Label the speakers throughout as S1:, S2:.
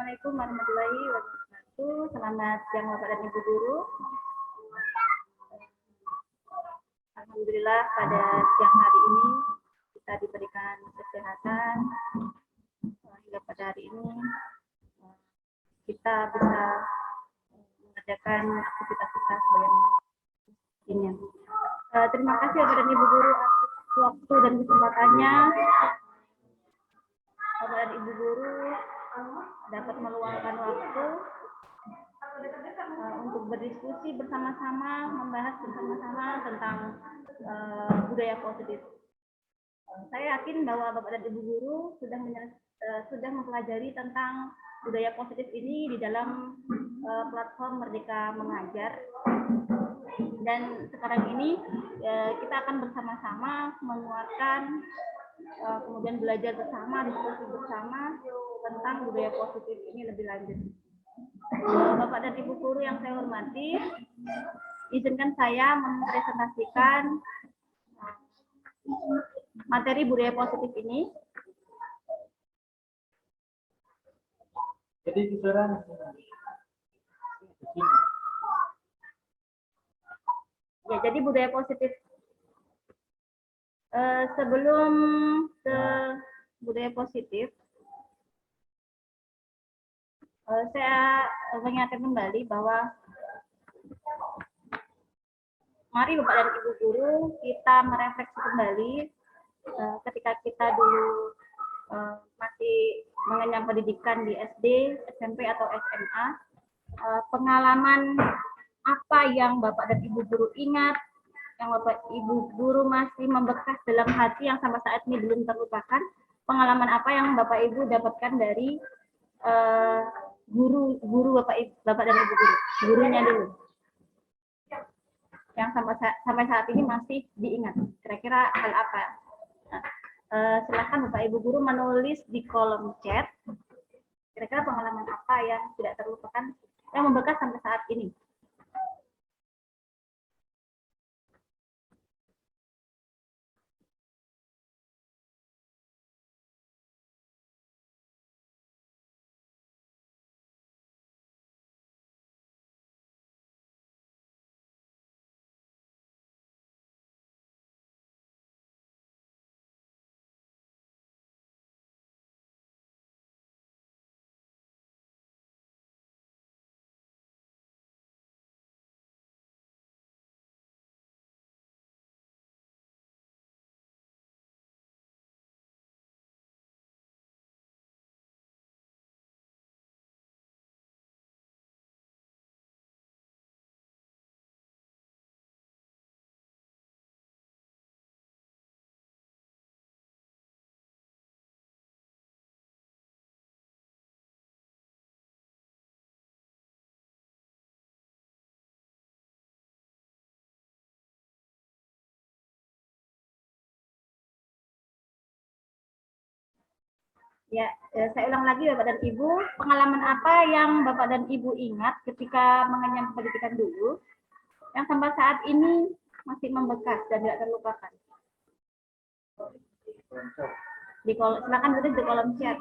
S1: Assalamualaikum warahmatullahi wabarakatuh. Selamat siang Bapak dan Ibu Guru. Alhamdulillah pada siang hari ini kita diberikan kesehatan hingga pada hari ini kita bisa mengerjakan aktivitas kita sebagai ini. Terima kasih Bapak dan Ibu Guru atas waktu dan kesempatannya. Bapak dan Ibu Guru dapat meluangkan waktu untuk berdiskusi bersama-sama, membahas bersama-sama tentang budaya positif. Saya yakin bahwa Bapak dan Ibu Guru sudah mempelajari tentang budaya positif ini di dalam platform Merdeka Mengajar. Dan sekarang ini kita akan bersama-sama menguatkan, kemudian belajar bersama, diskusi bersama tentang budaya positif ini lebih lanjut. Bapak dan Ibu Guru yang saya hormati, izinkan saya mempresentasikan materi budaya positif ini. Jadi budaya positif. Sebelum ke budaya positif, saya mengingatkan kembali bahwa mari Bapak dan Ibu Guru kita merefleksi kembali ketika kita dulu masih mengenyam pendidikan di SD, SMP atau SMA, pengalaman apa yang Bapak dan Ibu Guru ingat, yang Bapak Ibu Guru masih membekas dalam hati yang sampai saat ini belum terlupakan, pengalaman apa yang Bapak Ibu dapatkan dari guru Bapak dan Ibu Guru, gurunya dulu, yang sampai saat ini masih diingat. Kira-kira hal apa? Silakan Bapak Ibu Guru menulis di kolom chat. Kira-kira pengalaman apa yang tidak terlupakan, yang membekas sampai saat ini? Ya, saya ulang lagi Bapak dan Ibu, pengalaman apa yang Bapak dan Ibu ingat ketika mengenyam pendidikan dulu, yang sampai saat ini masih membekas dan tidak terlupakan? Silakan tulis di kolom chat.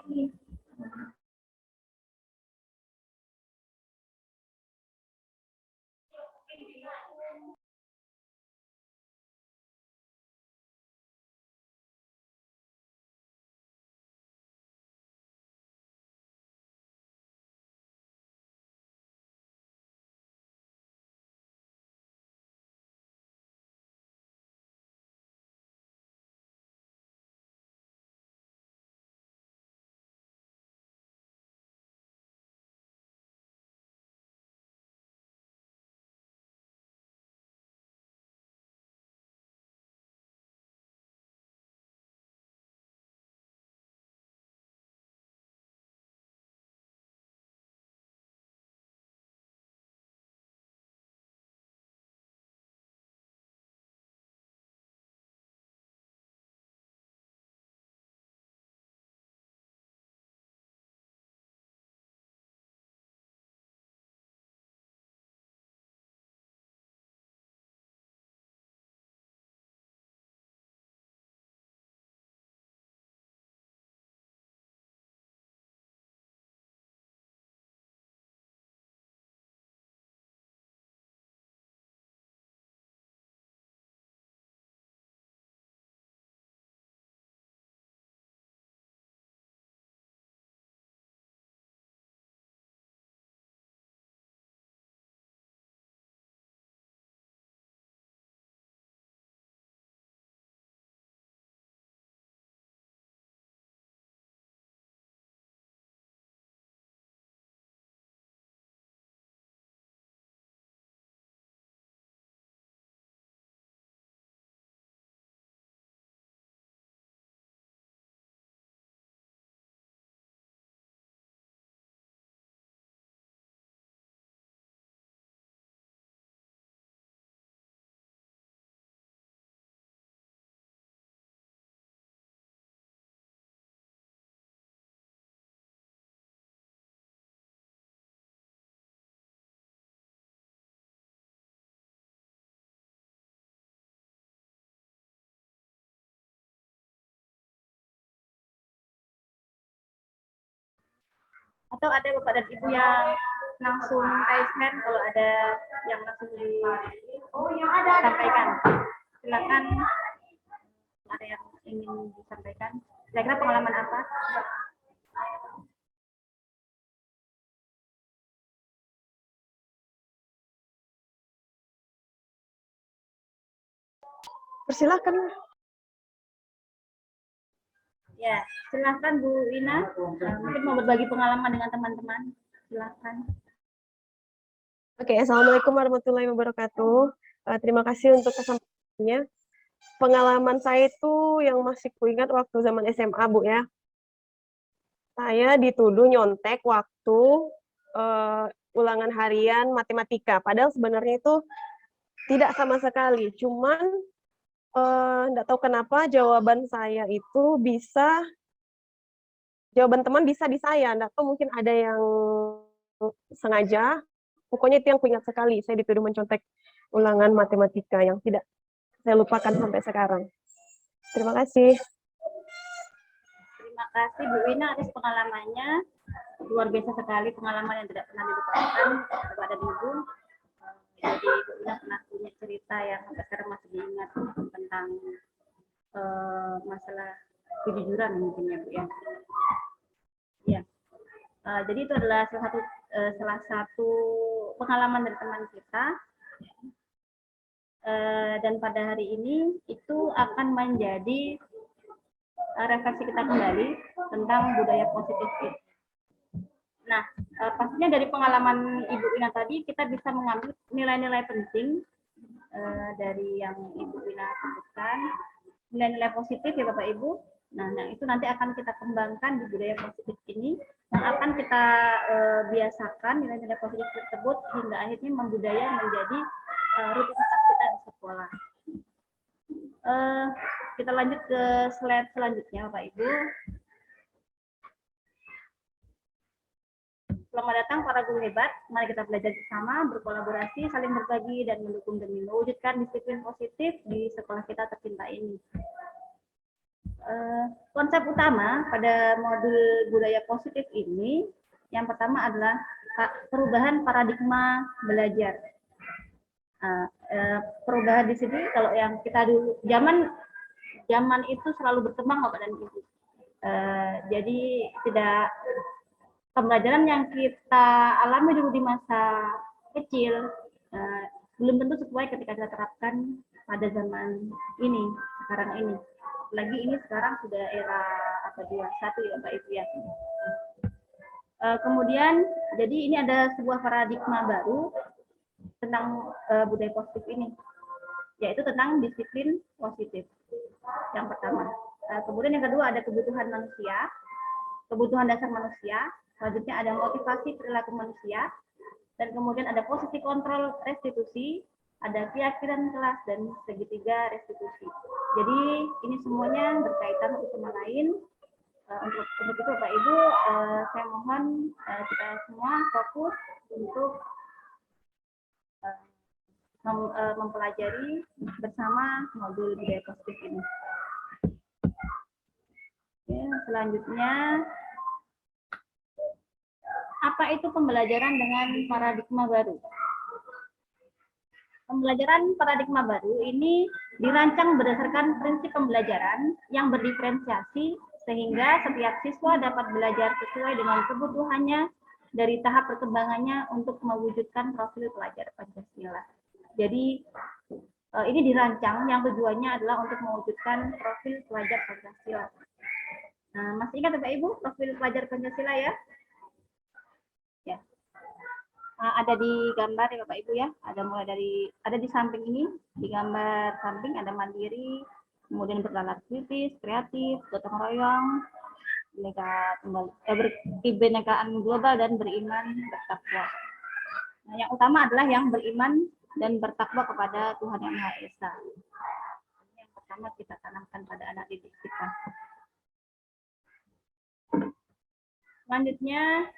S1: Atau ada Bapak dan Ibu yang langsung raise hand kalau ada yang langsung disampaikan. Silakan, ada yang ingin disampaikan. Kira-kira pengalaman apa?
S2: Persilahkan.
S1: Ya, silakan Bu Ina. Mungkin mau berbagi pengalaman dengan teman-teman. Silakan.
S2: Oke, Assalamualaikum warahmatullahi wabarakatuh. Terima kasih untuk kesampainnya. Pengalaman saya itu yang masih kuingat waktu zaman SMA, Bu ya. Saya dituduh nyontek waktu ulangan harian matematika. Padahal sebenarnya itu tidak sama sekali. Cuman nggak tahu kenapa jawaban teman bisa di saya. Nggak tahu mungkin ada yang sengaja. Pokoknya itu yang kuingat sekali. Saya dituduh mencontek ulangan matematika yang tidak saya lupakan sampai sekarang. Terima kasih.
S1: Terima kasih Bu Ina atas pengalamannya. Luar biasa sekali pengalaman yang tidak pernah dilupakan kepada Ibu. Jadi Bu Ina pernah punya cerita yang sampai sekarang masih diingat tentang masalah kejujuran mungkin ya Bu ya. Ya. Jadi itu adalah salah satu pengalaman dari teman kita. Dan pada hari ini itu akan menjadi refleksi kita kembali tentang budaya positif itu. Nah, pastinya dari pengalaman Ibu Ina tadi kita bisa mengambil nilai-nilai penting dari yang Ibu Ina sebutkan, nilai-nilai positif ya Bapak Ibu. Nah, itu nanti akan kita kembangkan di budaya positif ini, yang akan kita biasakan nilai-nilai positif tersebut hingga akhirnya membudaya menjadi rutinitas kita di sekolah. Kita lanjut ke slide selanjutnya Bapak Ibu. Selamat datang para guru hebat. Mari kita belajar bersama, berkolaborasi, saling berbagi, dan mendukung demi mewujudkan disiplin positif di sekolah kita tercinta ini. Konsep utama pada modul budaya positif ini, yang pertama adalah perubahan paradigma belajar. Perubahan di sini kalau yang kita dulu zaman itu selalu berkembang Bapak dan Ibu. Jadi tidak pembelajaran yang kita alami dulu di masa kecil belum tentu sesuai ketika kita terapkan pada zaman ini, sekarang ini. Lagi ini sekarang sudah era 21 ya Bapak Ibu ya. Kemudian jadi ini ada sebuah paradigma baru tentang budaya positif ini, yaitu tentang disiplin positif. Yang pertama. Kemudian yang kedua ada kebutuhan manusia, kebutuhan dasar manusia. Selanjutnya ada motivasi perilaku manusia, dan kemudian ada posisi kontrol restitusi, ada keyakinan kelas, dan segitiga restitusi. Jadi ini semuanya berkaitan satu sama lain. Untuk itu Bapak Ibu, saya mohon kita semua fokus untuk mempelajari bersama modul budaya positif ini. Oke, selanjutnya, apa itu pembelajaran dengan paradigma baru? Pembelajaran paradigma baru ini dirancang berdasarkan prinsip pembelajaran yang berdiferensiasi sehingga setiap siswa dapat belajar sesuai dengan kebutuhannya dari tahap perkembangannya untuk mewujudkan profil pelajar Pancasila. Jadi ini dirancang yang tujuannya adalah untuk mewujudkan profil pelajar Pancasila. Nah, masih ingat Bapak Ibu profil pelajar Pancasila ya? Ya. Ada di gambar ya Bapak Ibu ya. Ada di samping ini, di gambar samping ada mandiri, kemudian berlalat kritis, kreatif, gotong royong, kebinekaan global dan beriman bertakwa. Nah, yang utama adalah yang beriman dan bertakwa kepada Tuhan Yang Maha Esa. Ini yang pertama kita tanamkan pada anak didik kita. Selanjutnya,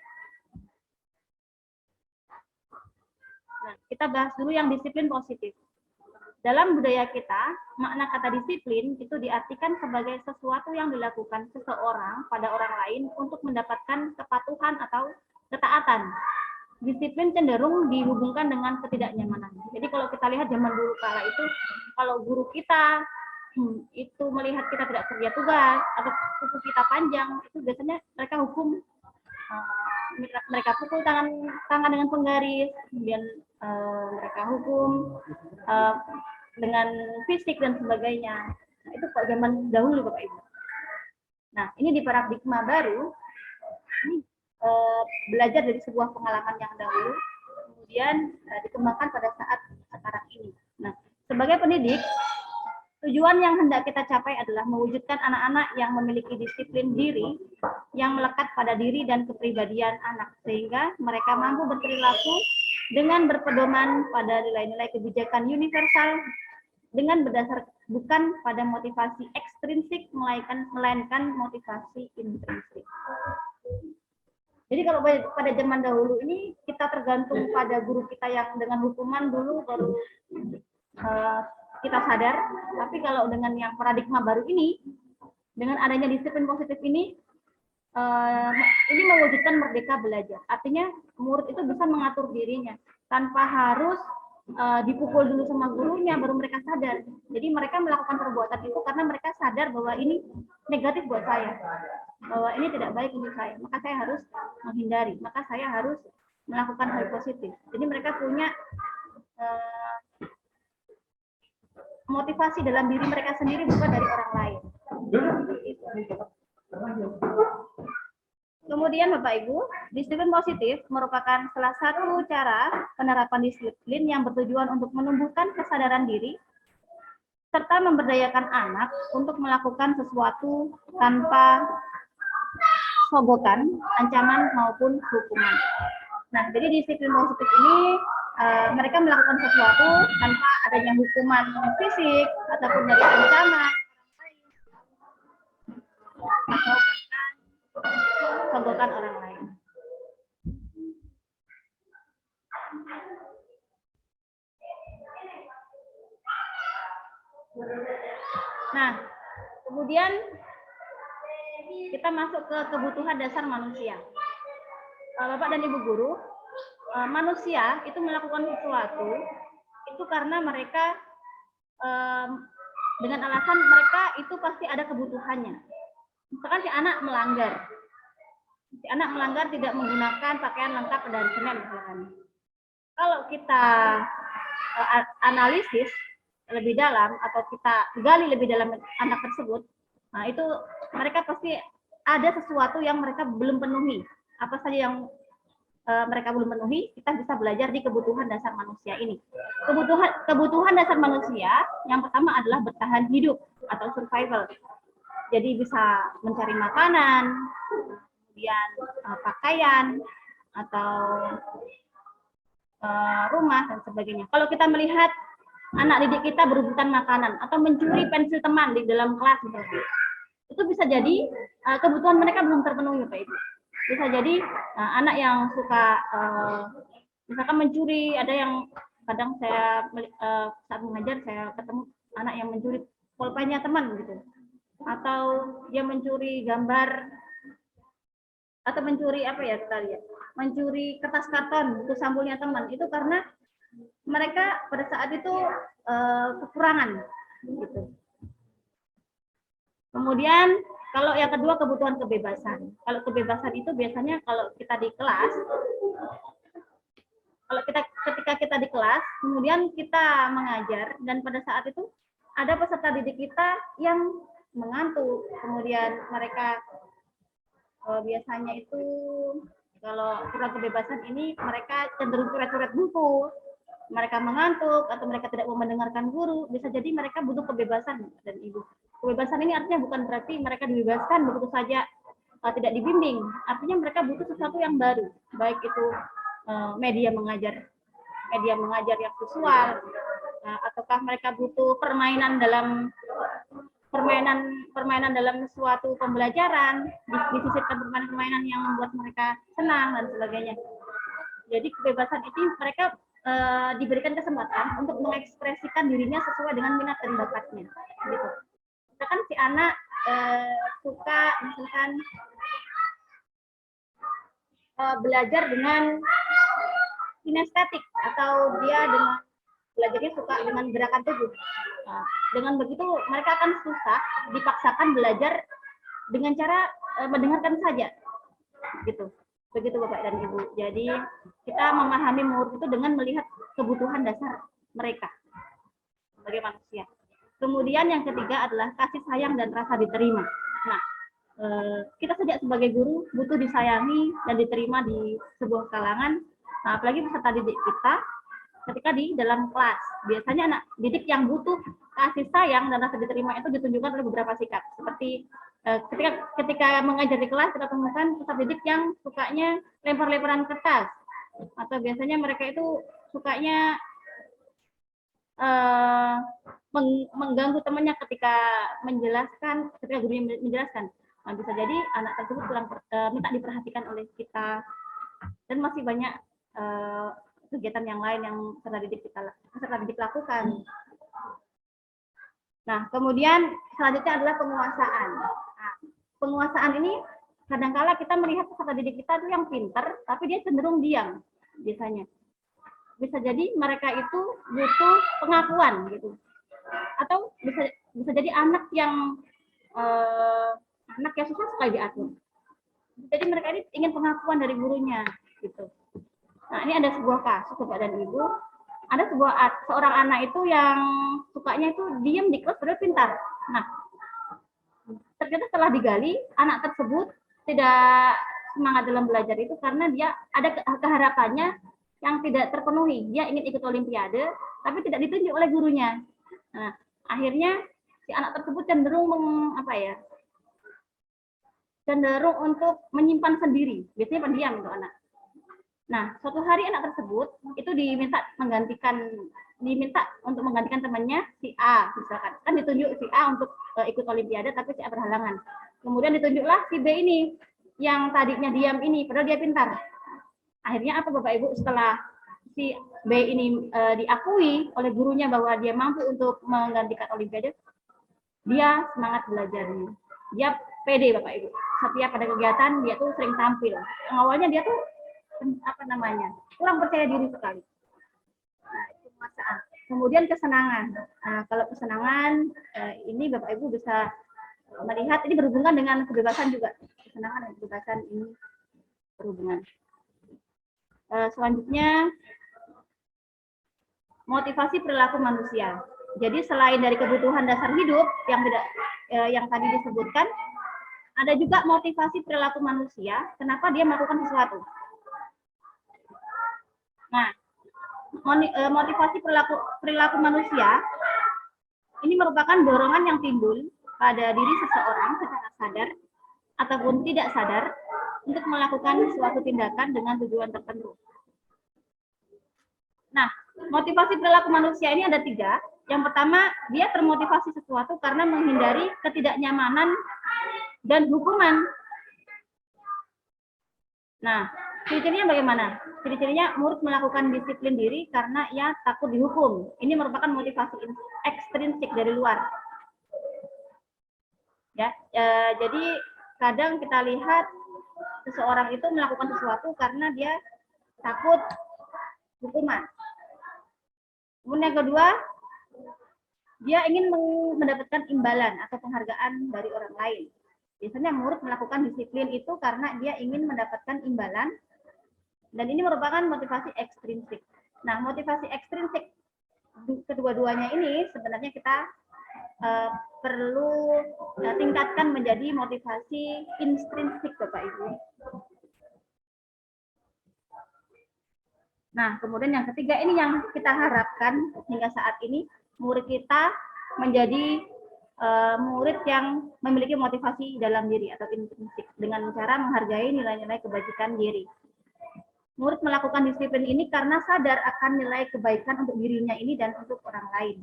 S1: kita bahas dulu yang disiplin positif. Dalam budaya kita, makna kata disiplin itu diartikan sebagai sesuatu yang dilakukan seseorang pada orang lain untuk mendapatkan kepatuhan atau disiplin cenderung dihubungkan dengan ketidaknyamanan. Jadi kalau kita lihat zaman dulu kala itu, kalau guru kita itu melihat kita tidak kerja tugas atau kuku kita panjang, itu biasanya mereka hukum, mereka pukul tangan dengan penggaris, kemudian mereka hukum dengan fisik dan sebagainya. Nah, itu kok zaman dahulu Bapak Ibu. Nah, ini di paradigma baru, ini belajar dari sebuah pengalaman yang dahulu, kemudian dikembangkan pada saat sekarang ini. Nah, sebagai pendidik, tujuan yang hendak kita capai adalah mewujudkan anak-anak yang memiliki disiplin diri yang melekat pada diri dan kepribadian anak, sehingga mereka mampu berperilaku dengan berpedoman pada nilai-nilai kebijakan universal dengan berdasar bukan pada motivasi ekstrinsik melainkan motivasi intrinsik. Jadi kalau pada zaman dahulu ini kita tergantung pada guru kita yang dengan hukuman dulu baru kita sadar, tapi kalau dengan yang paradigma baru ini, dengan adanya disiplin positif ini mewujudkan merdeka belajar. Artinya murid itu bisa mengatur dirinya tanpa harus dipukul dulu sama gurunya baru mereka sadar. Jadi mereka melakukan perbuatan itu karena mereka sadar bahwa ini negatif buat saya, bahwa ini tidak baik untuk saya, maka saya harus menghindari, maka saya harus melakukan hal positif. Jadi mereka punya motivasi dalam diri mereka sendiri, bukan dari orang lain. Kemudian Bapak Ibu, disiplin positif merupakan salah satu cara penerapan disiplin yang bertujuan untuk menumbuhkan kesadaran diri serta memberdayakan anak untuk melakukan sesuatu tanpa sogokan, ancaman maupun hukuman. Nah, jadi disiplin positif ini mereka melakukan sesuatu tanpa adanya hukuman fisik ataupun dari ancaman atau sogokan orang lain. Nah, kemudian kita masuk ke kebutuhan dasar manusia. Bapak dan Ibu guru, manusia itu melakukan sesuatu itu karena mereka dengan alasan mereka itu pasti ada kebutuhannya. Misalkan si anak melanggar tidak menggunakan pakaian lengkap dan Senin misalkan. Kalau kita analisis lebih dalam atau kita gali lebih dalam anak tersebut, nah itu mereka pasti ada sesuatu yang mereka belum penuhi. Apa saja yang mereka belum penuhi, kita bisa belajar di kebutuhan dasar manusia ini. Kebutuhan dasar manusia yang pertama adalah bertahan hidup atau survival. Jadi bisa mencari makanan, kemudian pakaian atau rumah dan sebagainya. Kalau kita melihat anak didik kita berebutan makanan atau mencuri pensil teman di dalam kelas misalnya, itu bisa jadi kebutuhan mereka belum terpenuhi, Bapak Ibu. Bisa jadi anak yang suka misalkan mencuri, ada yang kadang saya saat mengajar saya ketemu anak yang mencuri pulpennya teman gitu, atau dia mencuri gambar atau mencuri apa ya kita lihat, mencuri kertas karton buku sampulnya teman, itu karena mereka pada saat itu kekurangan gitu. Kemudian kalau yang kedua kebutuhan kebebasan. Kalau kebebasan itu biasanya kalau kita di kelas, ketika kita di kelas, kemudian kita mengajar dan pada saat itu ada peserta didik kita yang mengantuk, kemudian mereka biasanya itu kalau kurang kebebasan ini mereka cenderung coret-coret buku, mereka mengantuk atau mereka tidak mau mendengarkan guru, bisa jadi mereka butuh kebebasan dan Ibu. Kebebasan ini artinya bukan berarti mereka dibebaskan begitu saja tidak dibimbing, artinya mereka butuh sesuatu yang baru, baik itu media mengajar yang visual, ataukah mereka butuh permainan dalam suatu pembelajaran, disisipkan permainan yang membuat mereka senang dan sebagainya. Jadi kebebasan itu mereka diberikan kesempatan untuk mengekspresikan dirinya sesuai dengan minat dan bakatnya. Gitu. Misalkan si anak suka misalkan belajar dengan kinestetik atau dia dengan belajarnya suka dengan gerakan tubuh. Nah, dengan begitu mereka akan susah dipaksakan belajar dengan cara mendengarkan saja, gitu. Begitu Bapak dan Ibu. Jadi kita memahami murid itu dengan melihat kebutuhan dasar mereka sebagai manusia. Kemudian yang ketiga adalah kasih sayang dan rasa diterima. Nah, kita saja sebagai guru butuh disayangi dan diterima di sebuah kalangan. Nah, apalagi peserta didik kita ketika di dalam kelas. Biasanya anak didik yang butuh kasih sayang dan rasa diterima itu ditunjukkan oleh beberapa sikap. Seperti ketika mengajar di kelas kita temukan peserta didik yang sukanya lempar-lemparan kertas, atau biasanya mereka itu sukanya mengganggu temannya ketika menjelaskan, ketika gurunya menjelaskan. Nah, bisa jadi anak tersebut kurang minta diperhatikan oleh kita, dan masih banyak kegiatan yang lain yang peserta didik lakukan. Nah, kemudian selanjutnya adalah penguasaan. Nah, penguasaan ini kadangkala kita melihat peserta didik kita itu yang pintar, tapi dia cenderung diam biasanya. Bisa jadi mereka itu butuh pengakuan gitu, atau bisa jadi anak yang susah sekali diatur. Jadi mereka ini ingin pengakuan dari gurunya gitu. Nah, ini ada sebuah kasus Bapak dan Ibu. Ada seorang anak itu yang sukanya itu diam di kelas padahal pintar. Nah, ternyata setelah digali, anak tersebut tidak semangat dalam belajar itu karena dia ada keharapannya yang tidak terpenuhi. Dia ingin ikut olimpiade, tapi tidak ditunjuk oleh gurunya. Nah, akhirnya si anak tersebut cenderung cenderung untuk menyimpan sendiri. Biasanya pendiam itu anak. Nah, suatu hari anak tersebut itu diminta untuk menggantikan temannya si A, misalkan. Kan ditunjuk si A untuk ikut olimpiade, tapi si A berhalangan. Kemudian ditunjuklah si B ini, yang tadinya diam ini, padahal dia pintar. Akhirnya apa Bapak Ibu, setelah si B ini diakui oleh gurunya bahwa dia mampu untuk menggantikan olimpiade, dia semangat belajarnya. Dia pede Bapak Ibu. Setiap ada kegiatan dia tuh sering tampil. Yang awalnya dia tuh kurang percaya diri sekali. Nah, itu penguasaan. Kemudian kesenangan. Nah, kalau kesenangan ini Bapak Ibu bisa melihat ini berhubungan dengan kebebasan juga. Kesenangan dan kebebasan ini berhubungan. Selanjutnya motivasi perilaku manusia. Jadi selain dari kebutuhan dasar hidup yang tadi disebutkan, ada juga motivasi perilaku manusia. Kenapa dia melakukan sesuatu? Nah, motivasi perilaku manusia ini merupakan dorongan yang timbul pada diri seseorang secara sadar ataupun tidak sadar untuk melakukan suatu tindakan dengan tujuan tertentu. Nah, motivasi perilaku manusia ini ada 3. Yang pertama, dia termotivasi sesuatu karena menghindari ketidaknyamanan dan hukuman. Nah, ciri-cirinya bagaimana? Ciri-cirinya murid melakukan disiplin diri karena ia takut dihukum. Ini merupakan motivasi ekstrinsik dari luar. Ya, jadi kadang kita lihat seseorang itu melakukan sesuatu karena dia takut hukuman. Kemudian yang kedua, dia ingin mendapatkan imbalan atau penghargaan dari orang lain. Biasanya murid melakukan disiplin itu karena dia ingin mendapatkan imbalan, dan ini merupakan motivasi ekstrinsik. Nah, motivasi ekstrinsik kedua-duanya ini sebenarnya kita perlu tingkatkan menjadi motivasi intrinsik, Bapak Ibu. Nah, kemudian yang ketiga ini yang kita harapkan hingga saat ini, murid kita menjadi murid yang memiliki motivasi dalam diri atau intrinsik dengan cara menghargai nilai-nilai kebajikan diri. Murid melakukan disiplin ini karena sadar akan nilai kebaikan untuk dirinya ini dan untuk orang lain.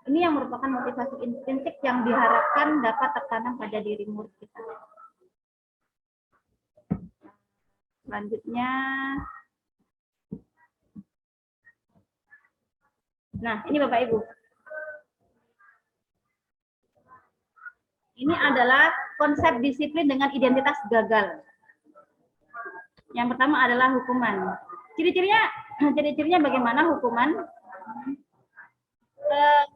S1: Ini yang merupakan motivasi intrinsik yang diharapkan dapat tertanam pada diri murid kita. Selanjutnya, nah ini Bapak Ibu. Ini adalah konsep disiplin dengan identitas gagal. Yang pertama adalah hukuman. Ciri-cirinya ciri-cirinya bagaimana hukuman?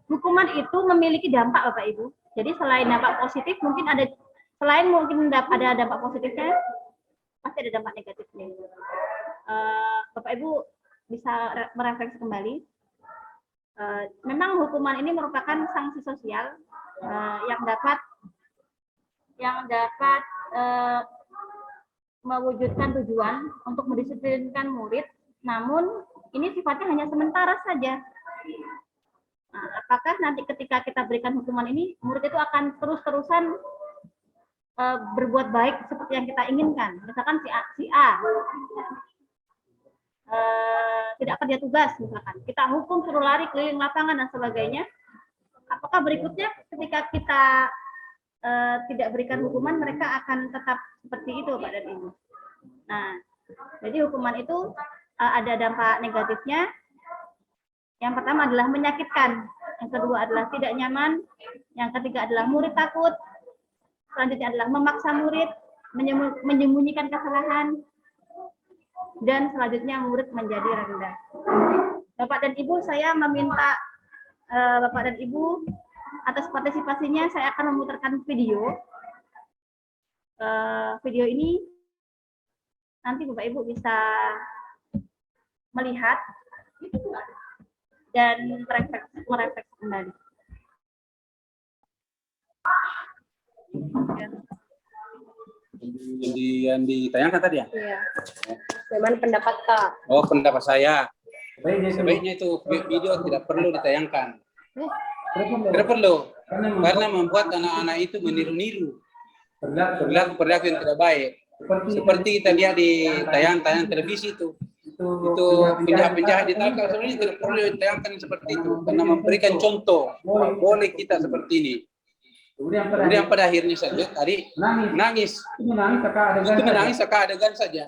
S1: Hukuman itu memiliki dampak, Bapak Ibu. Jadi selain dampak positif, mungkin ada ada dampak positifnya, pasti ada dampak negatifnya. Bapak Ibu bisa merefleksi kembali. Memang hukuman ini merupakan sanksi sosial yang dapat mewujudkan tujuan untuk mendisiplinkan murid, namun ini sifatnya hanya sementara saja. Nah, apakah nanti ketika kita berikan hukuman ini, murid itu akan terus-terusan berbuat baik seperti yang kita inginkan? Misalkan si A tidak kerja tugas, misalkan kita hukum suruh lari keliling lapangan dan sebagainya. Apakah berikutnya ketika kita tidak berikan hukuman, mereka akan tetap seperti itu, Pak dan Ibu? Nah, jadi hukuman itu ada dampak negatifnya. Yang pertama adalah menyakitkan, yang kedua adalah tidak nyaman, yang ketiga adalah murid takut, selanjutnya adalah memaksa murid, menyembunyikan kesalahan, dan selanjutnya murid menjadi rendah. Bapak dan Ibu, saya meminta Bapak dan Ibu atas partisipasinya. Saya akan memutarkan video. Video ini nanti Bapak Ibu bisa melihat dan merefleksi kembali.
S3: Yang ditayangkan tadi ya?
S2: Iya. Bagaimana pendapat Kak?
S3: Oh, pendapat saya. Sebaiknya itu video tidak perlu ditayangkan. Tidak perlu. Karena membuat anak-anak itu meniru-niru. Perilaku yang tidak baik. Seperti kita lihat di tayangan televisi itu. Itu penjahat-penjahat ditangkap, sebenarnya tidak perlu ditayangkan seperti itu. Karena memberikan contoh. Boleh kita seperti ini. Kemudian pada akhirnya saja tadi nangis. Itu menangis kakak adegan saja.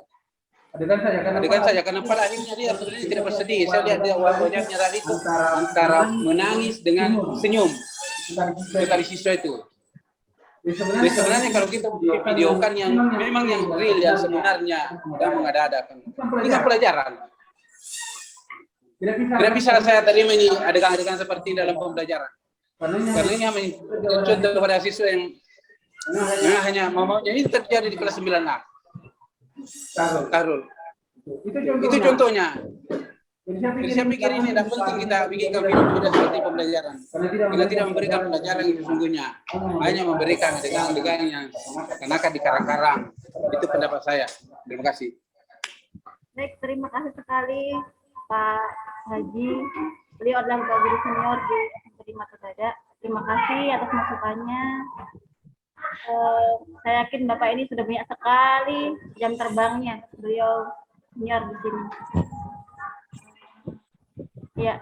S3: Adegan saja karena pada akhirnya dia sebenarnya tidak bersedih. Saya lihat dia wajahnya tadi itu antara menangis dengan senyum. Itu tadi siswa itu. Jadi sebenarnya kalau kita videokan yang memang yang real yang sebenarnya tidak mengada-adakan. Ini kan pelajaran. Tidak bisa saya terima ini adegan-adegan seperti dalam pembelajaran. Karena ini hanya contoh kepada siswa yang hanya maunya ini terjadi di kelas 9A. Karul. Itu contohnya. Jadi saya pikir ini tidak penting kita bikinkan video seperti pembelajaran. Kita tidak memberikan pembelajaran yang sesungguhnya. Hanya memberikan adegan-adegan yang seakan-akan di karang-karang. Itu pendapat saya. Terima kasih.
S1: Baik, terima kasih sekali Pak Haji. Beliau adalah Bapak Guru Senior di SMP Mata Dada. Terima kasih atas masukannya. Saya yakin Bapak ini sudah banyak sekali jam terbangnya. Beliau senior di sini. Ya,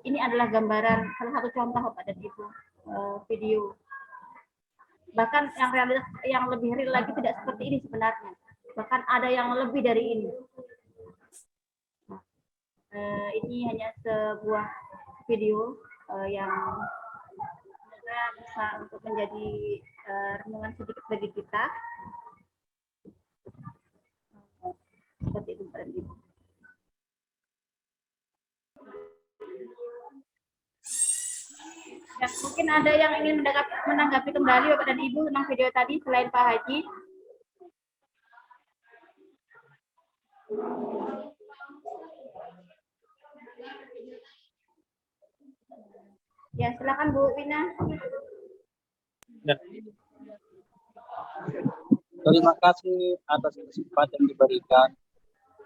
S1: ini adalah gambaran salah satu contoh Bapak dan Ibu video. Bahkan yang lebih real lagi tidak seperti ini sebenarnya. Bahkan ada yang lebih dari ini. Ini hanya sebuah video yang semoga bisa untuk menjadi renungan sedikit bagi kita. Seperti itu, Pak Ibu. Ya, mungkin ada yang ingin menanggapi kembali Bapak dan Ibu tentang video tadi selain Pak Haji. Ya, silakan Bu Wina.
S4: Ya. Terima kasih atas kesempatan yang diberikan.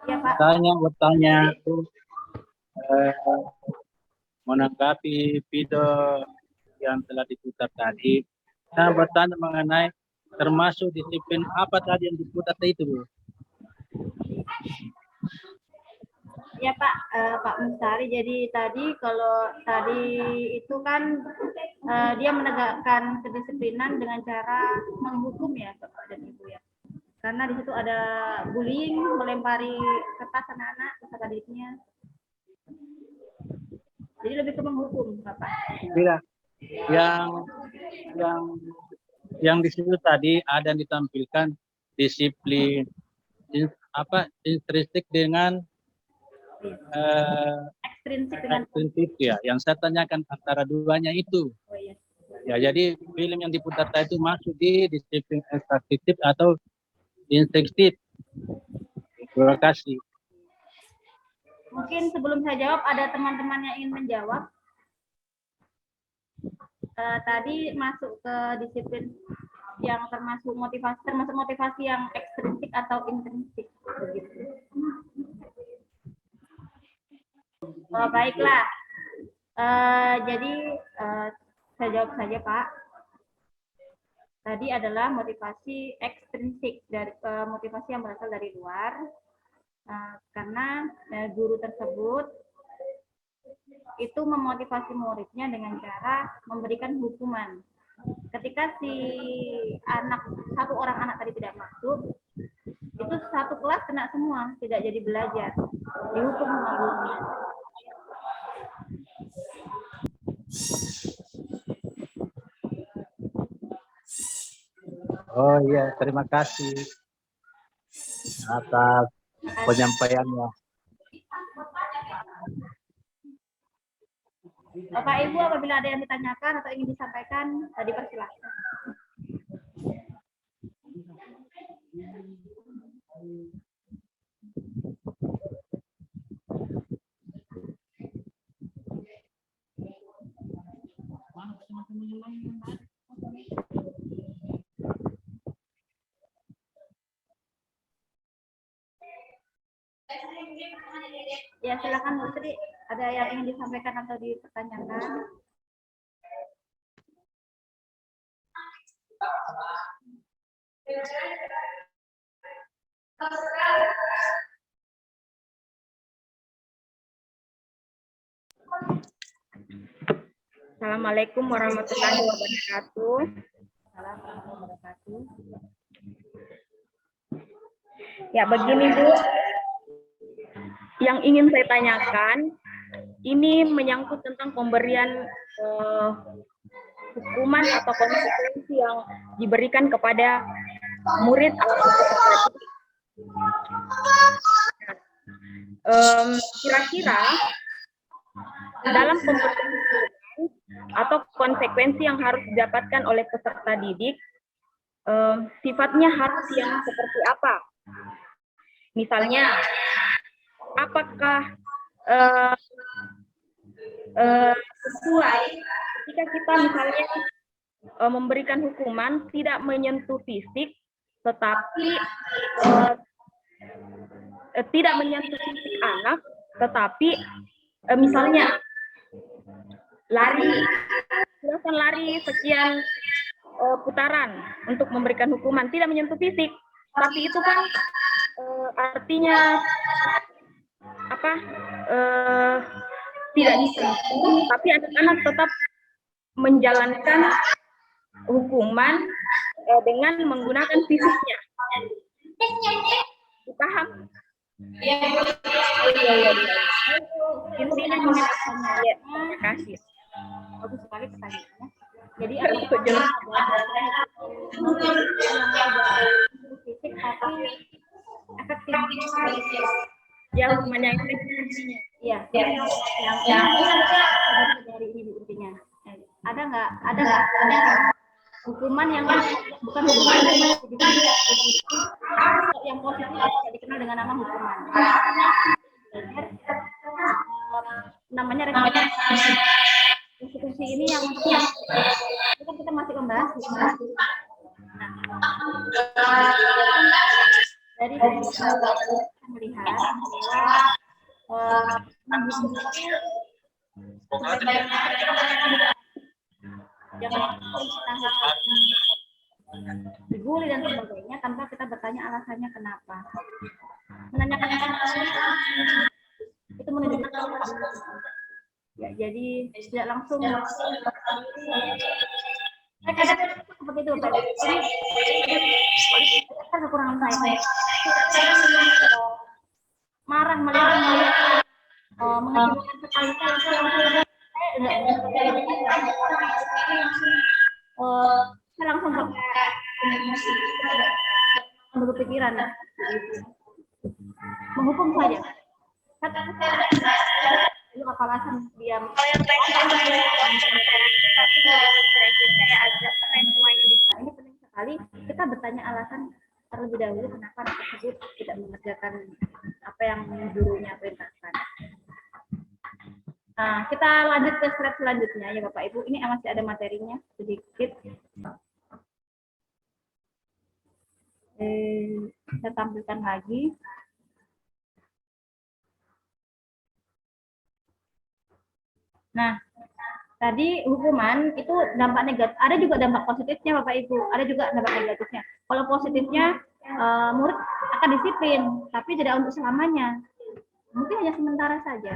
S1: Ya, Pak.
S4: Saya bertanya menanggapi video yang telah diputar tadi. Saya bertanya mengenai termasuk disiplin apa tadi yang diputar itu, Bu?
S1: Ya Pak, Pak Mustari. Jadi tadi kalau tadi itu kan dia menegakkan kedisiplinan dengan cara menghukum ya Bapak dan Ibu ya. Karena di situ ada bullying, melempari kertas anak-anak beserta dirinya. Jadi lebih ke menghukum Bapak.
S4: Tidak. Yang di situ tadi ada yang ditampilkan disiplin intrinsikal dengan
S1: Ekstrinsik dengan
S4: ekstrinsik ya. Yang saya tanyakan antara duanya itu.
S1: oh, iya.
S4: Ya, jadi film yang diputar tadi itu masuk di disiplin ekstransik atau instinktif. Terima kasih.
S1: Mungkin sebelum saya jawab, ada teman-teman yang ingin menjawab. Tadi masuk ke disiplin yang termasuk motivasi yang ekstrinsik atau intrinsik begitu. Baiklah. Jadi saya jawab saja, Pak. Tadi adalah motivasi ekstrinsik, dari motivasi yang berasal dari luar. Karena guru tersebut itu memotivasi muridnya dengan cara memberikan hukuman. Ketika si satu orang anak tadi tidak masuk, itu satu kelas kena semua, tidak jadi belajar, dihukum sama gurunya.
S4: Oh iya, terima kasih atas penyampaiannya.
S1: Bapak Ibu, apabila ada yang ditanyakan atau ingin disampaikan, dipersilakan. Ya, silakan Bu Sri. Ada yang ingin disampaikan atau dipertanyakan? Assalamualaikum warahmatullahi wabarakatuh. Assalamualaikum warahmatullahi wabarakatuh. Ya, begini Bu. Yang ingin saya tanyakan, ini menyangkut tentang pemberian hukuman atau konsekuensi yang diberikan kepada murid atau peserta. Kira-kira dalam pemberian hukuman atau konsekuensi yang harus didapatkan oleh peserta didik, sifatnya harus yang seperti apa? Misalnya, apakah sesuai jika kita misalnya memberikan hukuman tidak menyentuh fisik, tetapi tidak menyentuh fisik anak, tetapi misalnya silakan lari sekian putaran untuk memberikan hukuman, tidak menyentuh fisik, tapi itu kan artinya apa? Tidak disentuh, tapi anak-anak tetap menjalankan hukuman dengan menggunakan fisiknya. Dipaham? Ya. Intinya mengenai ya, terima kasih. Bagus sekali pertanyaannya. Jadi ada fisik tapi efektif. Ya, hukumannya efektif. Iya. Yang dari ibu intinya. Ada nggak hukuman yang bukan hukuman yang positif tidak dikenal dengan nama hukuman. Namanya restitusi ini yang kita masih membahas. Dari kita melihat dibully dan sebagainya tanpa kita bertanya alasannya kenapa. Menanyakan alasannya itu menunjukkan ya, jadi tidak langsung seperti itu Pak. Jadi kekurangan saya marah melihat mengecewakan sekali saya langsung berpikiran menghukum saja. Lu apa alasan dia?
S5: Kalau yang terakhir tapi saya agak rewind.
S1: Nah, ini penting sekali kita bertanya alasan terlebih dahulu kenapa anak tersebut tidak mengerjakan apa yang gurunya perintahkan. Nah, kita lanjut ke slide selanjutnya ya Bapak Ibu. Ini masih ada materinya sedikit. Saya tampilkan lagi. Nah, tadi hukuman itu dampak negatif. Ada juga dampak positifnya Bapak Ibu. Ada juga dampak negatifnya. Kalau positifnya murid akan disiplin, tapi tidak untuk selamanya. Mungkin hanya sementara saja.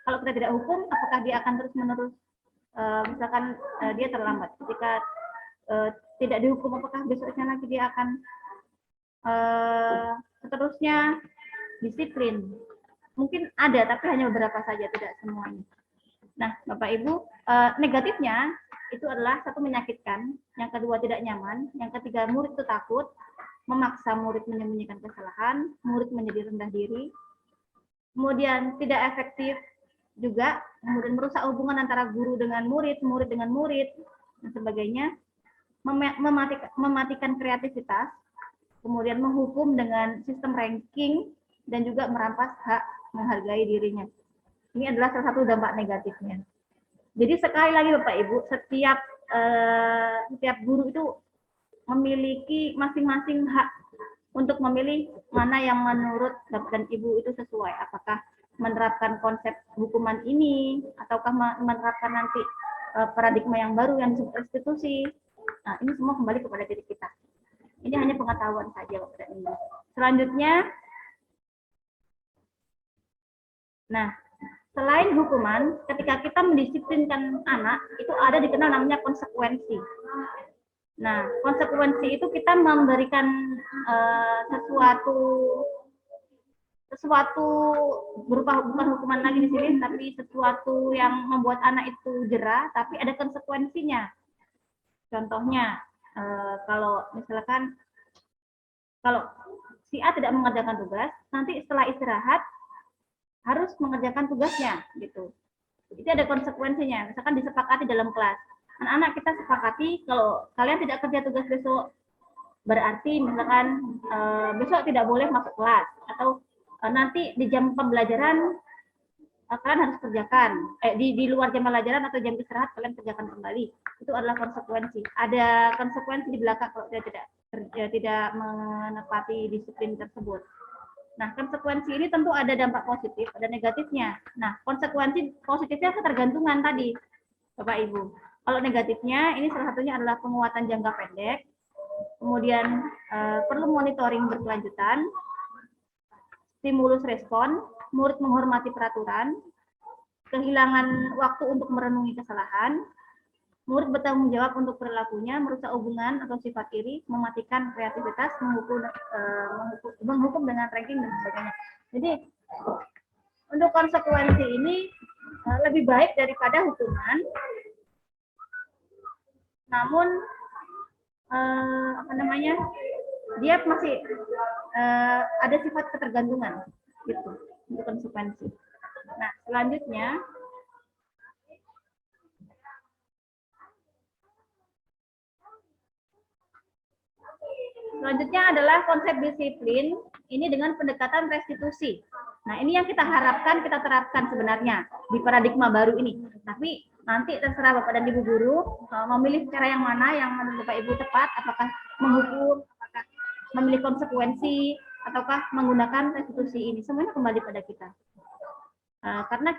S1: Kalau kita tidak hukum, apakah dia akan terus-menerus, misalkan dia terlambat. Ketika tidak dihukum, apakah besoknya lagi dia akan seterusnya disiplin? Mungkin ada, tapi hanya beberapa saja, tidak semuanya. Nah, Bapak Ibu, negatifnya itu adalah satu menyakitkan, yang kedua tidak nyaman, yang ketiga murid itu takut, memaksa murid menyembunyikan kesalahan, murid menjadi rendah diri, kemudian tidak efektif juga, kemudian merusak hubungan antara guru dengan murid, murid dengan murid, dan sebagainya, mematikan kreativitas, kemudian menghukum dengan sistem ranking, dan juga merampas hak menghargai dirinya. Ini adalah salah satu dampak negatifnya. Jadi sekali lagi Bapak Ibu, setiap guru itu memiliki masing-masing hak untuk memilih mana yang menurut Bapak dan Ibu itu sesuai. Apakah menerapkan konsep hukuman ini, ataukah menerapkan nanti paradigma yang baru yang disebut restitusi. Nah, ini semua kembali kepada diri kita. Ini hanya pengetahuan saja Bapak dan Ibu. Selanjutnya, nah, selain hukuman, ketika kita mendisiplinkan anak, itu ada dikenal namanya konsekuensi. Nah, konsekuensi itu kita memberikan sesuatu berupa bukan hukuman lagi di sini, tapi sesuatu yang membuat anak itu jera, tapi ada konsekuensinya. Contohnya, kalau misalkan kalau si A tidak mengerjakan tugas, nanti setelah istirahat harus mengerjakan tugasnya, gitu. Itu ada konsekuensinya. Misalkan disepakati dalam kelas. Anak-anak kita sepakati kalau kalian tidak kerja tugas besok, berarti misalkan besok tidak boleh masuk kelas, atau nanti di jam pembelajaran kalian harus kerjakan, di luar jam pembelajaran atau jam istirahat kalian kerjakan kembali. Itu adalah konsekuensi. Ada konsekuensi di belakang kalau dia tidak menepati disiplin tersebut. Nah, konsekuensi ini tentu ada dampak positif, ada negatifnya. Nah, konsekuensi positifnya ketergantungan tadi, Bapak Ibu. Kalau negatifnya, ini salah satunya adalah penguatan jangka pendek, kemudian perlu monitoring berkelanjutan, stimulus respon, murid menghormati peraturan, kehilangan waktu untuk merenungi kesalahan, murid bertanggung jawab untuk perilakunya, merusak hubungan atau sifat iri, mematikan kreativitas, menghukum dengan ranking dan sebagainya. Jadi untuk konsekuensi ini lebih baik daripada hukuman. Namun dia masih ada sifat ketergantungan gitu untuk konsekuensi. Nah, selanjutnya adalah konsep disiplin ini dengan pendekatan restitusi. Nah, ini yang kita harapkan kita terapkan sebenarnya di paradigma baru ini. Tapi nanti terserah Bapak dan Ibu guru memilih cara yang mana yang menurut Bapak Ibu tepat, apakah menghukum, apakah memilih konsekuensi, ataukah menggunakan restitusi ini. Semuanya kembali pada kita. Karena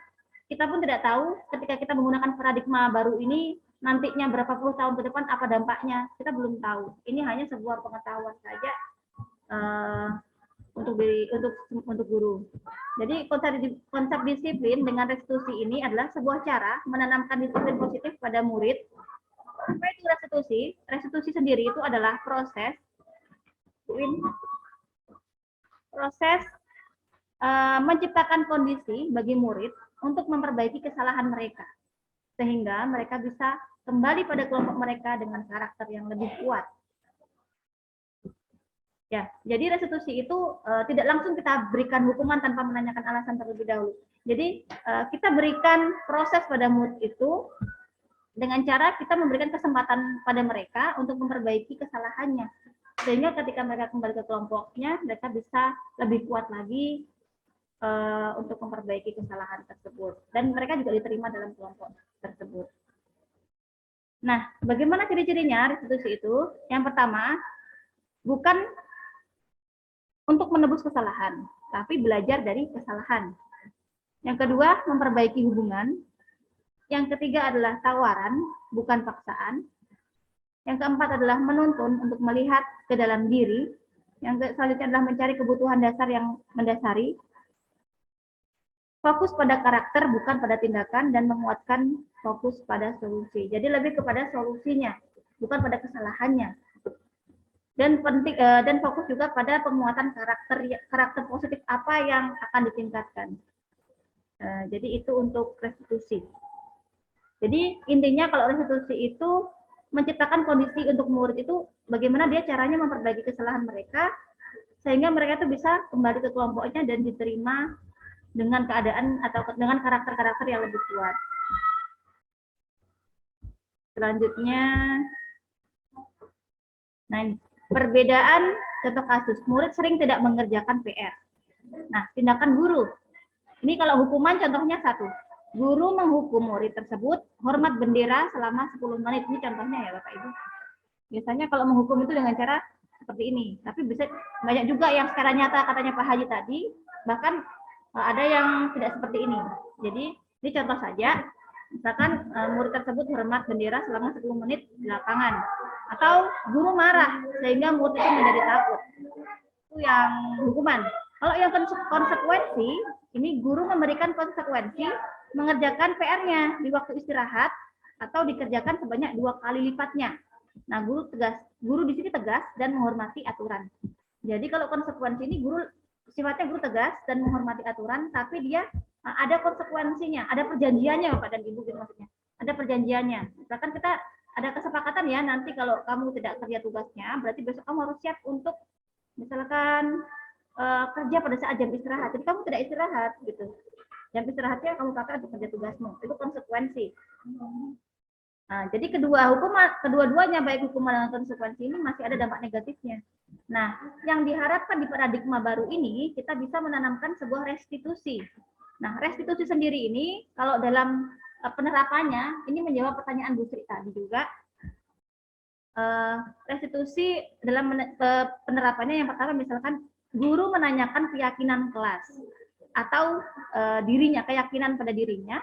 S1: kita pun tidak tahu ketika kita menggunakan paradigma baru ini nantinya berapa puluh tahun ke depan apa dampaknya, kita belum tahu. Ini hanya sebuah pengetahuan saja untuk guru. Jadi konsep disiplin dengan restitusi ini adalah sebuah cara menanamkan disiplin positif pada murid. Apa itu restitusi? Restitusi sendiri itu adalah proses menciptakan kondisi bagi murid untuk memperbaiki kesalahan mereka, sehingga mereka bisa kembali pada kelompok mereka dengan karakter yang lebih kuat. Ya, jadi restitusi itu tidak langsung kita berikan hukuman tanpa menanyakan alasan terlebih dahulu. Jadi kita berikan proses pada murid itu dengan cara kita memberikan kesempatan pada mereka untuk memperbaiki kesalahannya. Sehingga ketika mereka kembali ke kelompoknya, mereka bisa lebih kuat lagi untuk memperbaiki kesalahan tersebut. Dan mereka juga diterima dalam kelompok tersebut. Nah, bagaimana ciri-cirinya restitusi itu? Yang pertama, bukan untuk menebus kesalahan, tapi belajar dari kesalahan. Yang kedua, memperbaiki hubungan. Yang ketiga adalah tawaran, bukan paksaan. Yang keempat adalah menuntun untuk melihat ke dalam diri. Yang selanjutnya adalah mencari kebutuhan dasar yang mendasari. Fokus pada karakter, bukan pada tindakan, dan menguatkan fokus pada solusi. Jadi lebih kepada solusinya, bukan pada kesalahannya. Dan penting dan fokus juga pada penguatan karakter positif apa yang akan ditingkatkan. Jadi itu untuk restitusi. Jadi intinya kalau restitusi itu menciptakan kondisi untuk murid itu bagaimana dia caranya memperbaiki kesalahan mereka sehingga mereka itu bisa kembali ke kelompoknya dan diterima dengan keadaan atau dengan karakter-karakter yang lebih kuat. Selanjutnya, nah ini. Perbedaan contoh kasus, murid sering tidak mengerjakan PR. Nah, tindakan guru. Ini kalau hukuman contohnya 1. Guru menghukum murid tersebut hormat bendera selama 10 menit. Ini contohnya ya Bapak Ibu. Biasanya kalau menghukum itu dengan cara seperti ini. Tapi bisa banyak juga yang secara nyata katanya Pak Haji tadi, bahkan ada yang tidak seperti ini. Jadi, ini contoh saja. Misalkan murid tersebut hormat bendera selama 10 menit di lapangan. Atau guru marah sehingga murid itu menjadi takut. Itu yang hukuman. Kalau yang konsekuensi, ini guru memberikan konsekuensi mengerjakan PR-nya di waktu istirahat atau dikerjakan sebanyak 2 kali lipatnya. Nah, guru di sini tegas dan menghormati aturan. Jadi kalau konsekuensi ini sifatnya guru tegas dan menghormati aturan, tapi dia ada konsekuensinya, ada perjanjiannya Bapak dan Ibu gitu maksudnya. Ada perjanjiannya. Misalkan kita ada kesepakatan ya, nanti kalau kamu tidak kerja tugasnya, berarti besok kamu harus siap untuk misalkan kerja pada saat jam istirahat. Jadi kamu tidak istirahat gitu. Jam istirahatnya kamu pakai untuk kerja tugasmu. Itu konsekuensi. Nah, jadi kedua-duanya baik hukuman dan konsekuensi ini masih ada dampak negatifnya. Nah, yang diharapkan di paradigma baru ini kita bisa menanamkan sebuah restitusi. Nah, restitusi sendiri ini kalau dalam penerapannya ini menjawab pertanyaan Bu Sri tadi juga. Restitusi dalam penerapannya yang pertama misalkan guru menanyakan keyakinan kelas atau dirinya, keyakinan pada dirinya,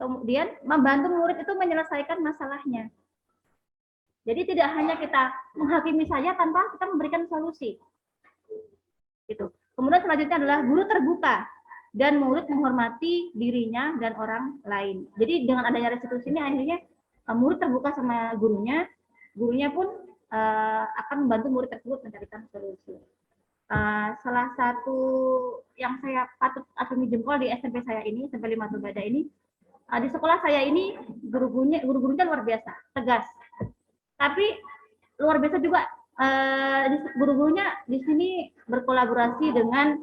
S1: kemudian membantu murid itu menyelesaikan masalahnya. Jadi tidak hanya kita menghakimi saja tanpa kita memberikan solusi. Gitu. Kemudian selanjutnya adalah guru terbuka dan murid menghormati dirinya dan orang lain. Jadi dengan adanya restitusi ini akhirnya murid terbuka sama gurunya, gurunya pun akan membantu murid tersebut mencarikan solusi. Salah satu yang saya patut acungi jempol di SMP saya ini, SMP 5 Turbada ini, di sekolah saya ini guru-gurunya luar biasa, tegas. Tapi luar biasa juga guru-gurunya di sini berkolaborasi dengan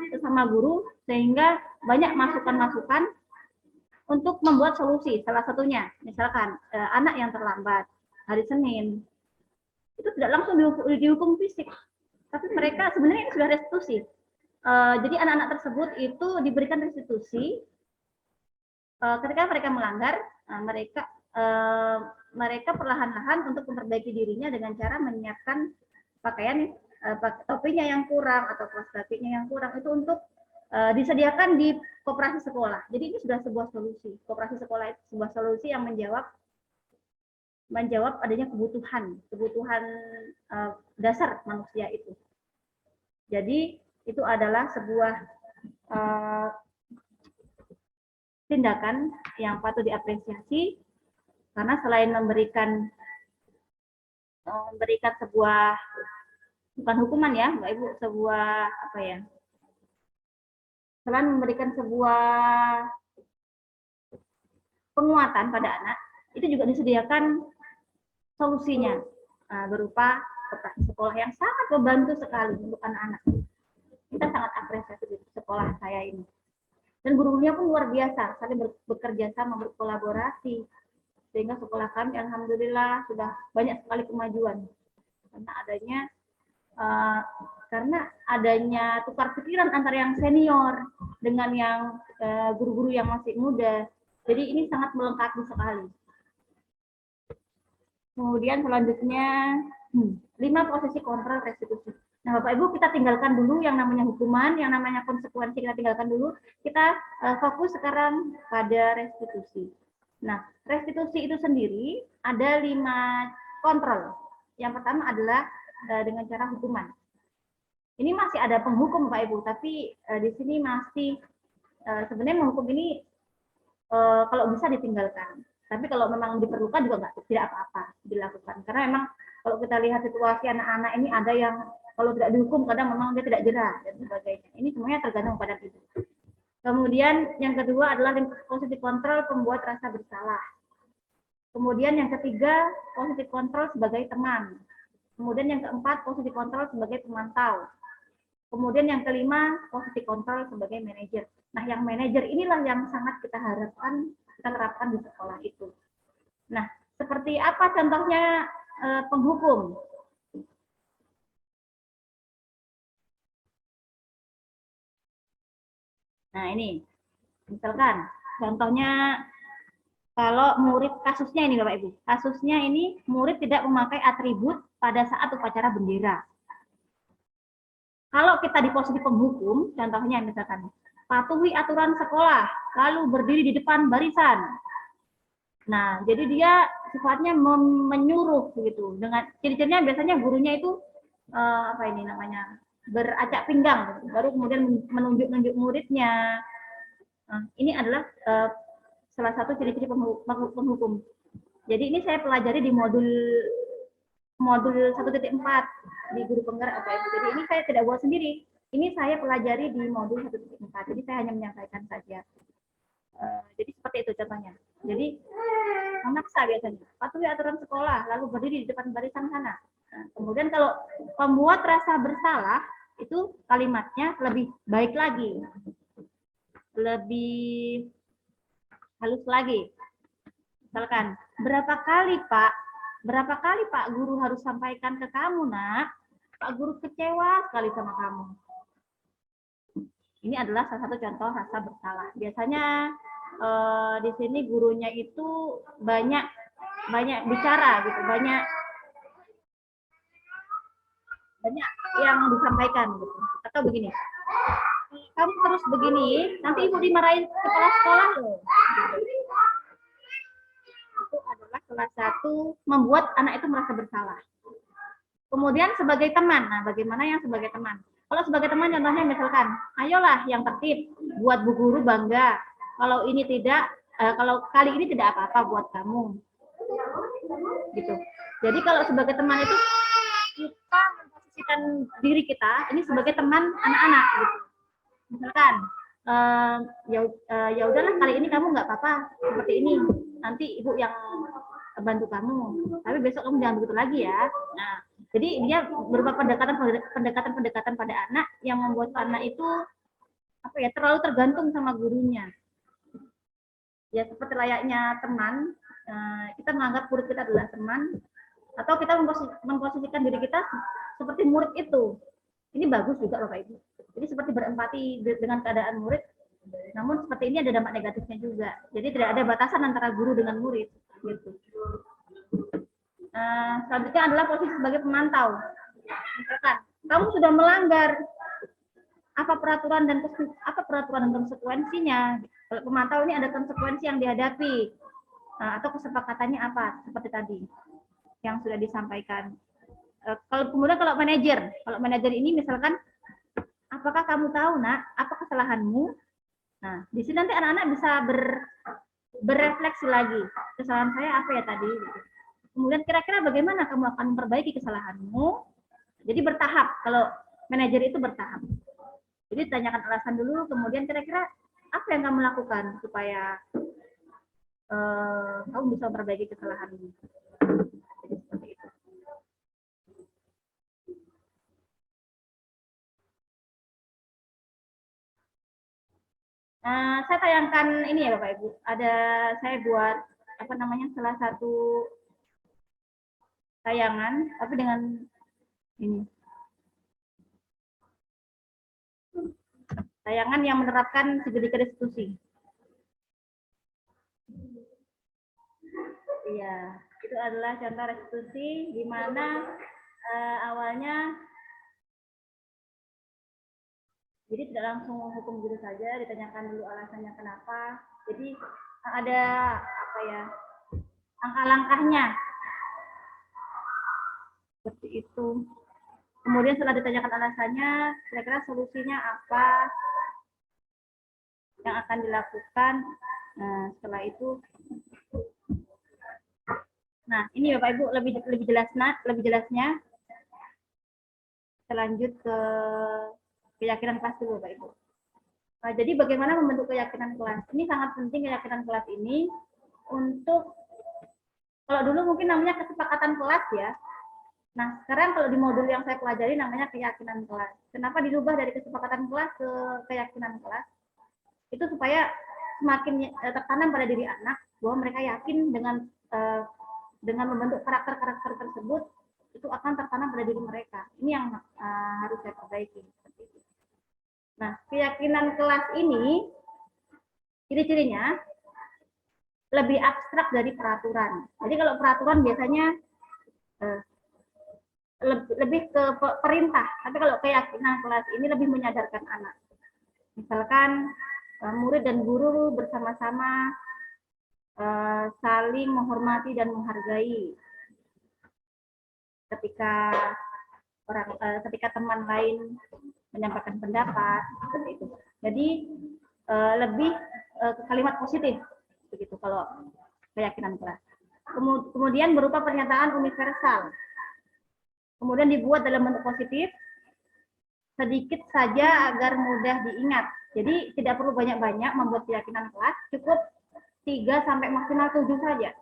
S1: sesama guru sehingga banyak masukan-masukan untuk membuat solusi. Salah satunya, misalkan anak yang terlambat hari Senin itu tidak langsung dihukum fisik, tapi mereka sebenarnya sudah restitusi. Jadi anak-anak tersebut itu diberikan restitusi ketika mereka melanggar, mereka perlahan-lahan untuk memperbaiki dirinya dengan cara menyiapkan pakaian topinya yang kurang atau kaos kakinya yang kurang itu untuk disediakan di koperasi sekolah. Jadi ini sudah sebuah solusi. Koperasi sekolah itu sebuah solusi yang menjawab adanya kebutuhan dasar manusia itu. Jadi itu adalah sebuah tindakan yang patut diapresiasi karena selain memberikan sebuah bukan hukuman ya, Mbak Ibu, sebuah apa ya? Selain memberikan sebuah penguatan pada anak, itu juga disediakan solusinya berupa operasi sekolah yang sangat membantu sekali untuk anak-anak. Kita sangat apresiasi di sekolah saya ini. Dan guru-gurunya pun luar biasa, saling bekerja sama, berkolaborasi. Sehingga sekolah kami alhamdulillah sudah banyak sekali kemajuan. Karena adanya tukar pikiran antara yang senior dengan yang guru-guru yang masih muda. Jadi ini sangat melengkapi sekali. Kemudian selanjutnya 5 posisi kontrol restitusi. Nah, Bapak Ibu, kita tinggalkan dulu yang namanya hukuman, yang namanya konsekuensi kita tinggalkan dulu. Kita fokus sekarang pada restitusi. Nah, restitusi itu sendiri ada 5 kontrol. Yang pertama adalah dengan cara hukuman. Ini masih ada penghukum, Bapak Ibu, tapi di sini masih sebenarnya menghukum ini kalau bisa ditinggalkan. Tapi kalau memang diperlukan juga tidak apa-apa dilakukan. Karena memang kalau kita lihat situasi anak-anak ini ada yang kalau tidak dihukum kadang memang dia tidak jerah dan sebagainya. Ini semuanya tergantung pada itu. Kemudian yang kedua adalah positive control pembuat rasa bersalah. Kemudian yang ketiga positive control sebagai teman. Kemudian yang keempat positive control sebagai pemantau. Kemudian yang kelima positive control sebagai manajer. Nah, yang manajer inilah yang sangat kita harapkan kita terapkan di sekolah itu. Nah, seperti apa contohnya penghukum? Nah, ini misalkan contohnya kalau murid kasusnya ini Bapak Ibu, kasusnya ini murid tidak memakai atribut pada saat upacara bendera. Kalau kita di posisi penghukum, contohnya misalkan patuhi aturan sekolah, lalu berdiri di depan barisan. Nah, jadi dia sifatnya menyuruh gitu. Dengan ciri-cirinya biasanya gurunya itu beracak pinggang, baru kemudian menunjuk-nunjuk muridnya. Nah, ini adalah salah satu ciri-ciri penghukum. Jadi ini saya pelajari di modul 1.4 di guru penggerak Bapak Ibu. Jadi ini saya tidak buat sendiri. Ini saya pelajari di modul 1.4. Jadi saya hanya menyampaikan saja. Jadi seperti itu contohnya. Jadi memaksa biasanya. Patuhi aturan sekolah, lalu berdiri di depan barisan sana. Nah, kemudian kalau pembuat rasa bersalah, itu kalimatnya lebih baik lagi. Lebih halus lagi. Misalkan, berapa kali Pak guru harus sampaikan ke kamu, Nak? Pak guru kecewa sekali sama kamu. Ini adalah salah satu contoh rasa bersalah. Biasanya di sini gurunya itu banyak bicara gitu, banyak yang disampaikan gitu. Atau begini, kamu terus begini, nanti ibu dimarahin kepala sekolah loh. Itu adalah salah satu membuat anak itu merasa bersalah. Kemudian sebagai teman, nah bagaimana yang sebagai teman? Kalau sebagai teman contohnya misalkan, ayolah yang tertib, buat bu guru bangga. Kalau ini tidak, kalau kali ini tidak apa-apa buat kamu. Gitu. Jadi kalau sebagai teman itu kita memposisikan diri kita ini sebagai teman anak-anak. Gitu. Misalkan, ya udahlah kali ini kamu nggak apa-apa seperti ini. Nanti ibu yang bantu kamu. Tapi besok kamu jangan begitu lagi ya. Nah, jadi dia berupa pendekatan pada anak yang membuat anak itu terlalu tergantung sama gurunya. Ya seperti layaknya teman, kita menganggap murid kita adalah teman, atau kita memposisikan diri kita seperti murid itu. Ini bagus juga Bapak Ibu. Jadi seperti berempati dengan keadaan murid, namun seperti ini ada dampak negatifnya juga. Jadi tidak ada batasan antara guru dengan murid. Gitu. Selanjutnya adalah posisi sebagai pemantau. Misalkan kamu sudah melanggar apa peraturan dan konsekuensinya. Kalau pemantau ini ada konsekuensi yang dihadapi atau kesepakatannya apa seperti tadi yang sudah disampaikan. Kalau manajer ini misalkan, apakah kamu tahu Nak apa kesalahanmu? Nah di sini nanti anak-anak bisa berefleksi lagi, kesalahan saya apa ya tadi. Gitu. Kemudian kira-kira bagaimana kamu akan memperbaiki kesalahanmu? Jadi bertahap. Kalau manajer itu bertahap. Jadi tanyakan alasan dulu, kemudian kira-kira apa yang kamu lakukan supaya kamu bisa memperbaiki kesalahanmu. Jadi seperti itu. Saya tayangkan ini ya Bapak Ibu. Saya buat apa namanya salah satu tayangan, tapi dengan ini tayangan yang menerapkan segitiga restitusi. Iya, itu adalah contoh restitusi di mana awalnya jadi tidak langsung hukum guru saja, ditanyakan dulu alasannya kenapa. Jadi ada apa ya, langkah-langkahnya seperti itu. Kemudian setelah ditanyakan alasannya, kira-kira solusinya apa yang akan dilakukan. Nah, setelah itu, nah ini Bapak Ibu lebih jelasnya. Kita lanjut ke keyakinan kelas dulu Bapak Ibu. Jadi bagaimana membentuk keyakinan kelas? Ini sangat penting keyakinan kelas ini untuk, kalau dulu mungkin namanya kesepakatan kelas ya. Nah, sekarang kalau di modul yang saya pelajari namanya keyakinan kelas. Kenapa dirubah dari kesepakatan kelas ke keyakinan kelas? Itu supaya semakin tertanam pada diri anak bahwa mereka yakin dengan membentuk karakter-karakter tersebut itu akan tertanam pada diri mereka. Ini yang harus saya perbaiki. Nah, keyakinan kelas ini ciri-cirinya lebih abstrak dari peraturan. Jadi kalau peraturan biasanya lebih ke perintah, tapi kalau keyakinan kelas ini lebih menyadarkan anak. Misalkan murid dan guru bersama-sama saling menghormati dan menghargai. Ketika teman lain menyampaikan pendapat seperti itu. Jadi lebih ke kalimat positif begitu kalau keyakinan kelas. Kemudian berupa pernyataan universal. Kemudian dibuat dalam bentuk positif, sedikit saja agar mudah diingat. Jadi tidak perlu banyak-banyak membuat keyakinan kelas, cukup 3 sampai maksimal 7 saja.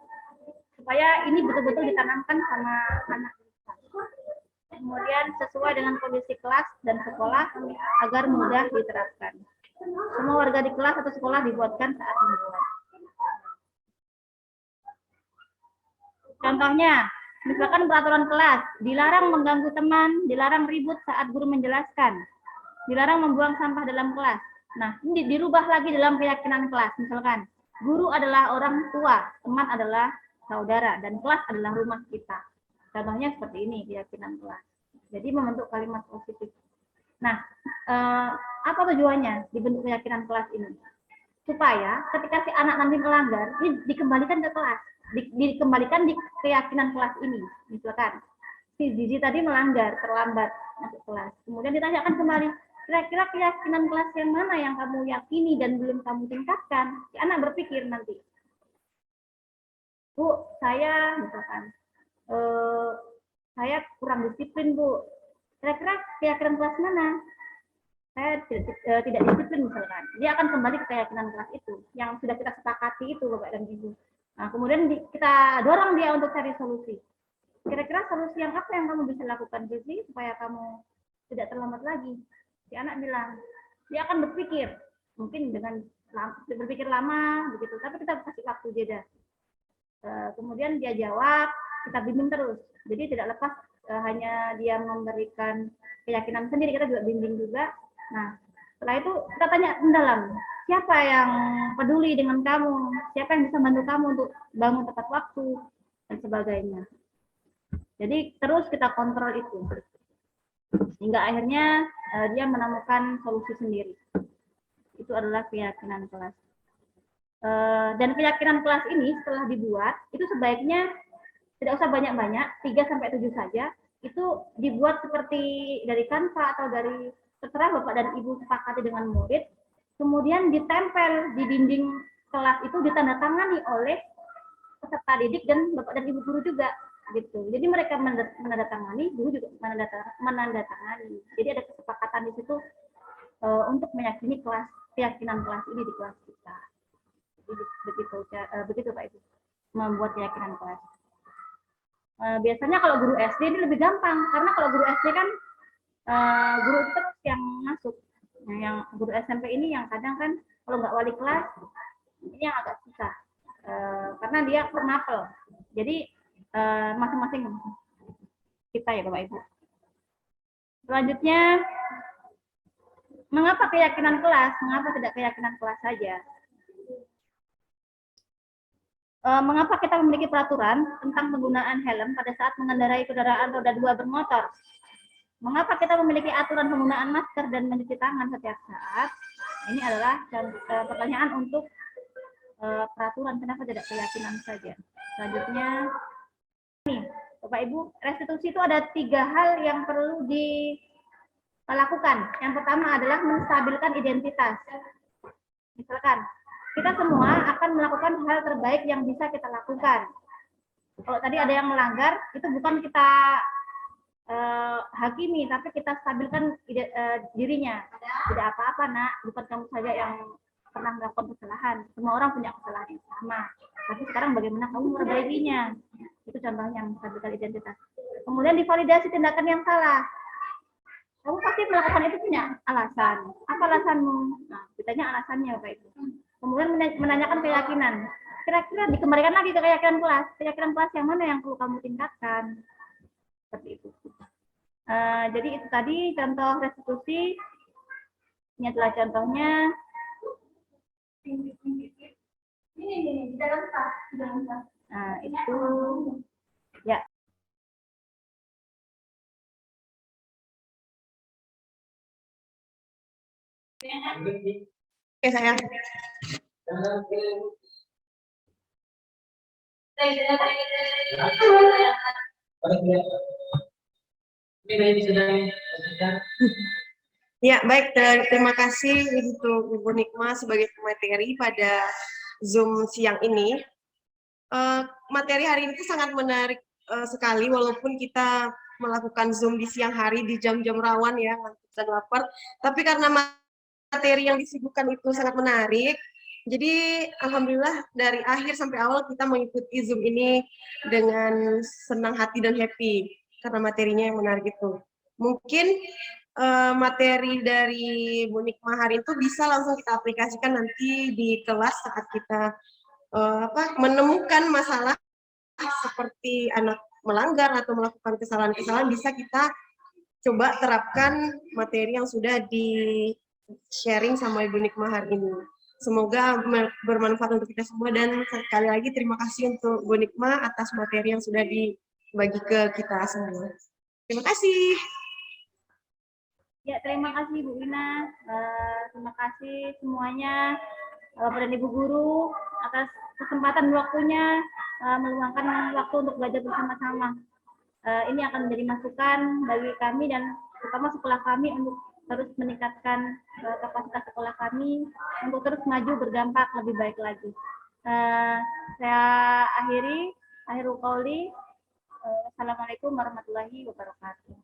S1: Supaya ini betul-betul ditanamkan sama anak. Kemudian sesuai dengan kondisi kelas dan sekolah agar mudah diterapkan. Semua warga di kelas atau sekolah dibuatkan saat membuat. Contohnya, misalkan peraturan kelas, dilarang mengganggu teman, dilarang ribut saat guru menjelaskan, dilarang membuang sampah dalam kelas. Nah, ini dirubah lagi dalam keyakinan kelas. Misalkan, guru adalah orang tua, teman adalah saudara, dan kelas adalah rumah kita. Contohnya seperti ini keyakinan kelas. Jadi membentuk kalimat positif. Nah, apa tujuannya dibentuk keyakinan kelas ini? Supaya ketika si anak nanti melanggar, ini dikembalikan ke kelas, dikembalikan di keyakinan kelas ini. Misalkan si Zizi tadi melanggar, terlambat masuk kelas. Kemudian ditanyakan kembali, kira-kira keyakinan kelas yang mana yang kamu yakini dan belum kamu tingkatkan? Si anak berpikir nanti, Bu, saya misalkan saya kurang disiplin, Bu. Kira-kira keyakinan kelas mana? Saya tidak disiplin misalkan. Dia akan kembali ke keyakinan kelas itu yang sudah kita sepakati itu Bapak dan Ibu. Nah, kemudian kita dorong dia untuk cari solusi. Kira-kira solusi yang apa yang kamu bisa lakukan, Zizi, supaya kamu tidak terlambat lagi? Si anak bilang, dia akan berpikir, mungkin dengan berpikir lama begitu, tapi kita kasih waktu jeda. Kemudian dia jawab, kita bimbing terus. Jadi tidak lepas hanya dia memberikan keyakinan sendiri, kita juga bimbing juga. Nah, setelah itu kita tanya mendalam, siapa yang peduli dengan kamu, siapa yang bisa bantu kamu untuk bangun tepat waktu, dan sebagainya. Jadi terus kita kontrol itu, hingga akhirnya dia menemukan solusi sendiri. Itu adalah keyakinan kelas. Dan keyakinan kelas ini setelah dibuat, itu sebaiknya tidak usah banyak-banyak, 3-7 saja. Itu dibuat seperti dari Canva atau dari terserah Bapak dan Ibu sepakati dengan murid, kemudian ditempel di dinding kelas itu, ditandatangani oleh peserta didik dan Bapak dan Ibu guru juga, gitu. Jadi mereka menandatangani, guru juga menandatangani. Jadi ada kesepakatan di situ untuk meyakini keyakinan kelas ini di kelas kita. Jadi begitu Pak Ibu, membuat keyakinan kelas. Biasanya kalau guru SD ini lebih gampang, karena kalau guru SD kan guru tetap yang masuk. Nah, yang guru SMP ini yang kadang kan Kalau nggak wali kelas, ini yang agak susah. Karena dia per mapel. Jadi masing-masing kita ya Bapak Ibu. Selanjutnya, mengapa keyakinan kelas? Mengapa tidak keyakinan kelas saja? Mengapa kita memiliki peraturan tentang penggunaan helm pada saat mengendarai kendaraan roda 2 bermotor? Mengapa kita memiliki aturan penggunaan masker dan mencuci tangan setiap saat? Ini adalah pertanyaan untuk peraturan, kenapa tidak keyakinan saja. Selanjutnya, nih, Bapak Ibu, restitusi itu ada 3 hal yang perlu dilakukan. Yang pertama adalah menstabilkan identitas. Misalkan, kita semua akan melakukan hal terbaik yang bisa kita lakukan. Kalau tadi ada yang melanggar, itu bukan kita hakimi, tapi kita stabilkan dirinya. Tidak apa-apa, nak, bukan kamu saja yang pernah melakukan kesalahan. Semua orang punya kesalahan yang sama. Tapi sekarang bagaimana kamu memperbaikinya? Itu contohnya menstabilkan identitas. Kemudian divalidasi tindakan yang salah. Kamu pasti melakukan itu punya alasan. Apa alasanmu? Nah, ditanya alasannya, Bapak Ibu. Kemudian menanyakan keyakinan. Kira-kira dikembalikan lagi ke keyakinan kelas. Keyakinan kelas yang mana yang perlu kamu tingkatkan? Seperti itu. Jadi itu tadi contoh restitusi. Ini adalah contohnya. Ini di dalam tas. Nah, itu ya.
S2: Oke, sayang. Ya, baik. Terima kasih untuk Ibu Nikma sebagai pemateri pada Zoom siang ini. Materi hari ini sangat menarik sekali, walaupun kita melakukan Zoom di siang hari di jam-jam rawan ya, ngantuk dan lapar. Tapi karena materi yang disibukkan itu sangat menarik, jadi alhamdulillah dari akhir sampai awal kita mengikuti Zoom ini dengan senang hati dan happy karena materinya yang menarik itu. Mungkin materi dari Bu Nikma hari itu bisa langsung kita aplikasikan nanti di kelas saat kita menemukan masalah seperti anak melanggar atau melakukan kesalahan-kesalahan, bisa kita coba terapkan materi yang sudah di sharing sama Ibu Nikma hari ini. Semoga bermanfaat untuk kita semua, dan sekali lagi terima kasih untuk Bu Nikma atas materi yang sudah dibagi ke kita semua. Terima kasih.
S1: Ya, terima kasih Bu Ina. Terima kasih semuanya, Bapak dan Ibu Guru, atas kesempatan waktunya meluangkan waktu untuk belajar bersama-sama. Ini akan menjadi masukan bagi kami dan terutama sekolah kami untuk terus meningkatkan kapasitas sekolah kami untuk terus maju berdampak lebih baik lagi. Saya akhirul qauli. Assalamualaikum warahmatullahi wabarakatuh.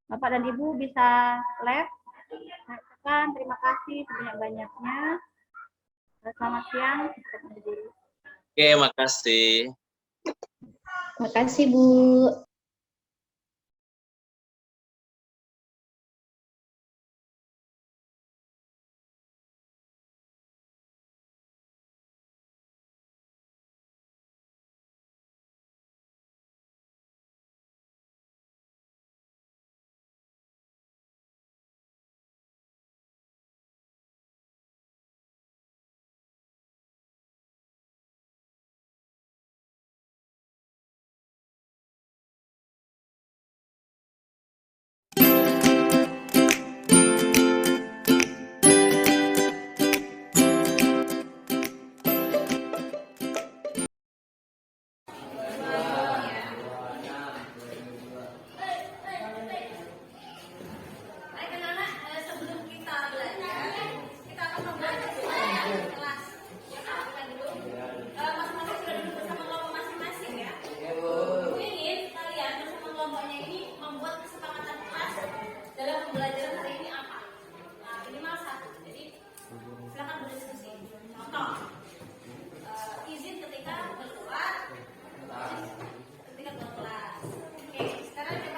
S1: Bapak dan Ibu bisa live. Terima kasih sebanyak-banyaknya. Selamat siang.
S6: Oke, makasih.
S5: Makasih, Bu.
S7: Izin ketika keluar, ketika kelas. Oke, sekarang coba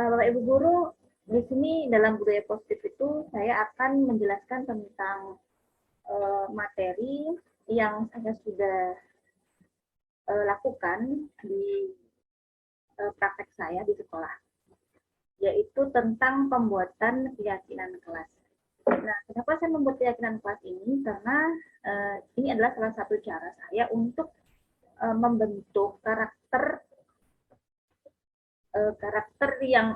S1: Bapak Ibu guru, di sini dalam budaya positif itu saya akan menjelaskan tentang materi yang saya sudah lakukan di praktek saya di sekolah, yaitu tentang pembuatan keyakinan kelas. Nah, kenapa saya membuat keyakinan kelas ini? Karena ini adalah salah satu cara saya untuk membentuk karakter yang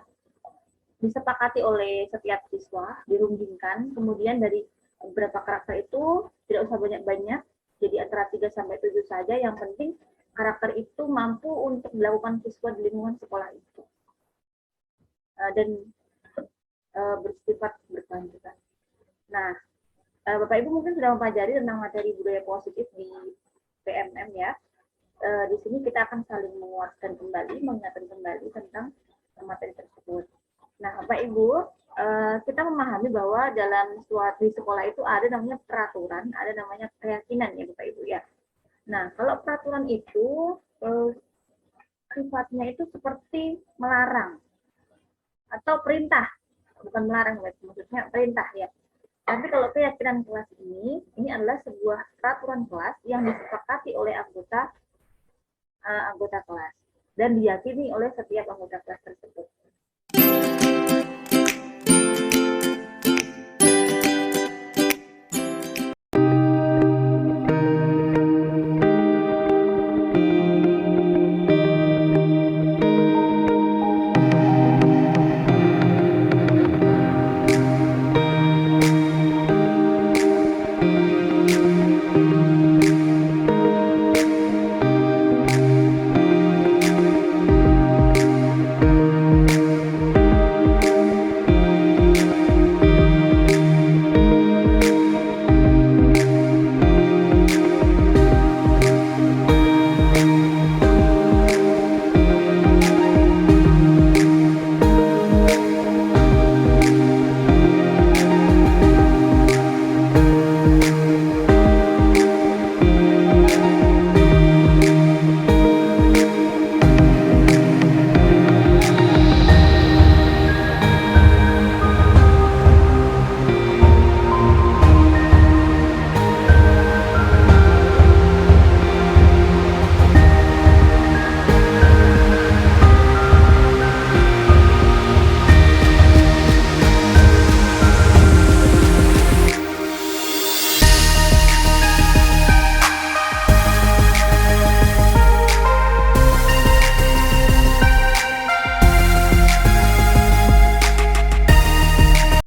S1: disepakati oleh setiap siswa, dirundingkan, kemudian dari beberapa karakter itu tidak usah banyak-banyak, jadi antara 3 sampai 7 saja, yang penting karakter itu mampu untuk dilakukan siswa di lingkungan sekolah itu. Dan bersifat berkelanjutan. Nah, Bapak Ibu mungkin sudah mempelajari tentang materi budaya positif di PMM ya. Di sini kita akan saling menguatkan kembali, mengingatkan kembali tentang materi tersebut. Nah, Bapak Ibu, kita memahami bahwa dalam suatu di sekolah itu ada namanya peraturan, ada namanya keyakinan ya Bapak Ibu ya. Nah, kalau peraturan itu sifatnya itu seperti melarang atau perintah, bukan melarang, maksudnya perintah ya. Tapi kalau keyakinan kelas ini adalah sebuah peraturan kelas yang disepakati oleh anggota kelas dan diyakini oleh setiap anggota kelas tersebut.